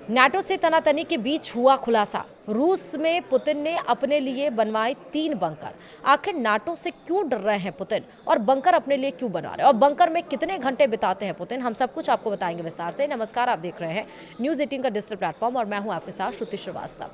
NATO से तनातनी के बीच हुआ खुलासा। रूस में पुतिन ने अपने लिए बनवाए 3 बंकर। आखिर नाटो से क्यों डर रहे हैं पुतिन और बंकर अपने लिए क्यों बना रहे हैं और बंकर में कितने घंटे बिताते हैं पुतिन, हम सब कुछ आपको बताएंगे विस्तार से। नमस्कार, आप देख रहे हैं न्यूज़ 18 का डिजिटल प्लेटफॉर्म और मैं हूं आपके साथ श्रुति श्रीवास्तव।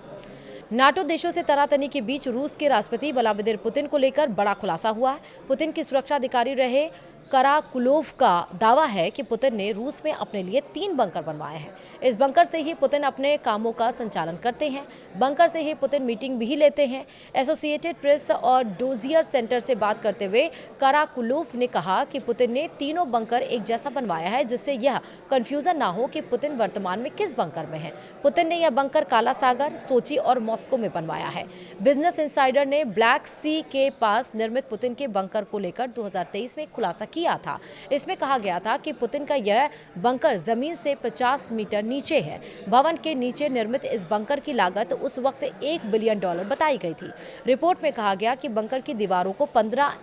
नाटो देशों से तनातनी के बीच रूस के राष्ट्रपति व्लादिमीर पुतिन को लेकर बड़ा खुलासा हुआ है। पुतिन की सुरक्षा अधिकारी रहे कराकुलोव का दावा है कि पुतिन ने रूस में अपने लिए 3 बंकर बनवाए हैं। इस बंकर से ही पुतिन अपने कामों का संचालन करते हैं। बंकर से ही पुतिन मीटिंग भी लेते हैं। एसोसिएटेड प्रेस और डोजियर सेंटर से बात करते हुए कराकुलोव ने कहा कि पुतिन ने तीनों बंकर एक जैसा बनवाया है, जिससे यह कंफ्यूजन ना हो कि पुतिन वर्तमान में किस बंकर में है। पुतिन ने यह बंकर काला सागर, सोची और मॉस्को में बनवाया है। बिजनेस इंसाइडर ने ब्लैक सी के पास निर्मित पुतिन के बंकर को लेकर 2023 में खुलासा किया था। इसमें कहा गया था कि पुतिन का यह बंकर जमीन से 50 मीटर नीचे है। भवन के नीचे निर्मित इस बंकर की लागत उस वक्त $1 बिलियन बताई गई थी। रिपोर्ट में कहा गया कि बंकर की दीवारों को 15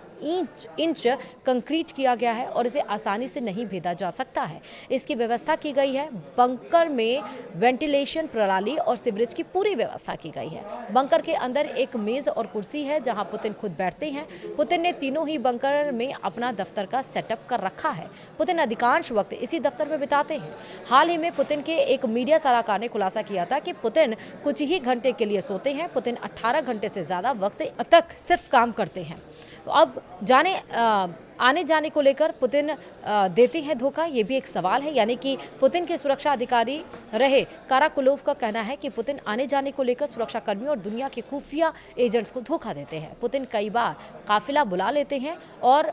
इंच कंक्रीट किया गया है और इसे आसानी से नहीं भेदा जा सकता है। इसकी व्यवस्था की गई है। बंकर में वेंटिलेशन प्रणाली और सीवरेज की पूरी व्यवस्था की गई है। बंकर के अंदर एक मेज और कुर्सी है जहां पुतिन खुद बैठते हैं। पुतिन ने तीनों ही बंकर में अपना दफ्तर का सेटअप कर रखा है। पुतिन अधिकांश वक्त इसी दफ्तर में बिताते हैं। हाल ही में पुतिन के एक मीडिया सलाहकार ने खुलासा किया था कि पुतिन कुछ ही घंटे के लिए सोते हैं। पुतिन 18 घंटे से ज्यादा वक्त तक सिर्फ काम करते हैं। तो अब जाने आने जाने को लेकर पुतिन देते हैं धोखा, ये भी एक सवाल है। यानी कि पुतिन के सुरक्षा अधिकारी रहे काराकुलोव का कहना है कि पुतिन आने जाने को लेकर सुरक्षा कर्मियों और दुनिया के खुफिया एजेंट्स को धोखा देते हैं। पुतिन कई बार काफिला बुला लेते हैं और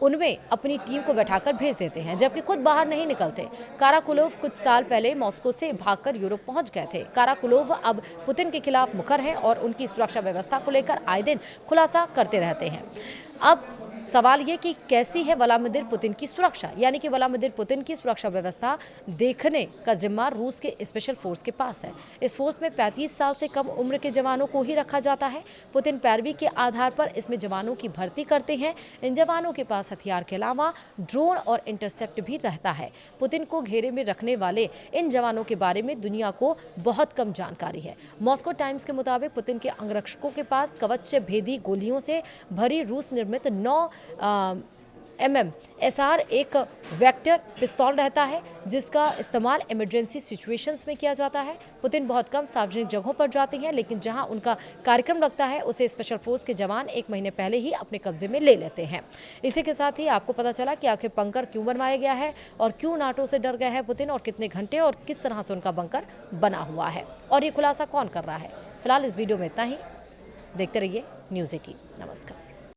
उनमें अपनी टीम को बैठाकर भेज देते हैं, जबकि खुद बाहर नहीं निकलते। काराकुलोव कुछ साल पहले मॉस्को से भागकर यूरोप पहुंच गए थे। काराकुलोव अब पुतिन के खिलाफ मुखर हैं और उनकी सुरक्षा व्यवस्था को लेकर आए दिन खुलासा करते रहते हैं। अब सवाल ये कि कैसी है व्लादिमीर पुतिन की सुरक्षा, यानी कि व्लादिमीर पुतिन की सुरक्षा व्यवस्था देखने का जिम्मा रूस के स्पेशल फोर्स के पास है। इस फोर्स में 35 साल से कम उम्र के जवानों को ही रखा जाता है। पुतिन पैरवी के आधार पर इसमें जवानों की भर्ती करते हैं। इन जवानों के पास हथियार के अलावा ड्रोन और इंटरसेप्ट भी रहता है। पुतिन को घेरे में रखने वाले इन जवानों के बारे में दुनिया को बहुत कम जानकारी है। मॉस्को टाइम्स के मुताबिक पुतिन के अंगरक्षकों के पास कवच भेदी गोलियों से भरी रूस निर्मित 9 mm SR एक वेक्टर पिस्तौल रहता है, जिसका इस्तेमाल इमरजेंसी सिचुएशंस में किया जाता है। पुतिन बहुत कम सार्वजनिक जगहों पर जाते हैं, लेकिन जहां उनका कार्यक्रम लगता है उसे स्पेशल फोर्स के जवान 1 महीने पहले ही अपने कब्जे में ले लेते हैं। इसी के साथ ही आपको पता चला कि आखिर बंकर क्यों बनवाया गया है और क्यों नाटो से डर गए हैं पुतिन और कितने घंटे और किस तरह से उनका बंकर बना हुआ है और ये खुलासा कौन कर रहा है। फिलहाल इस वीडियो में इतना ही। देखते रहिए न्यूज़ 18। नमस्कार।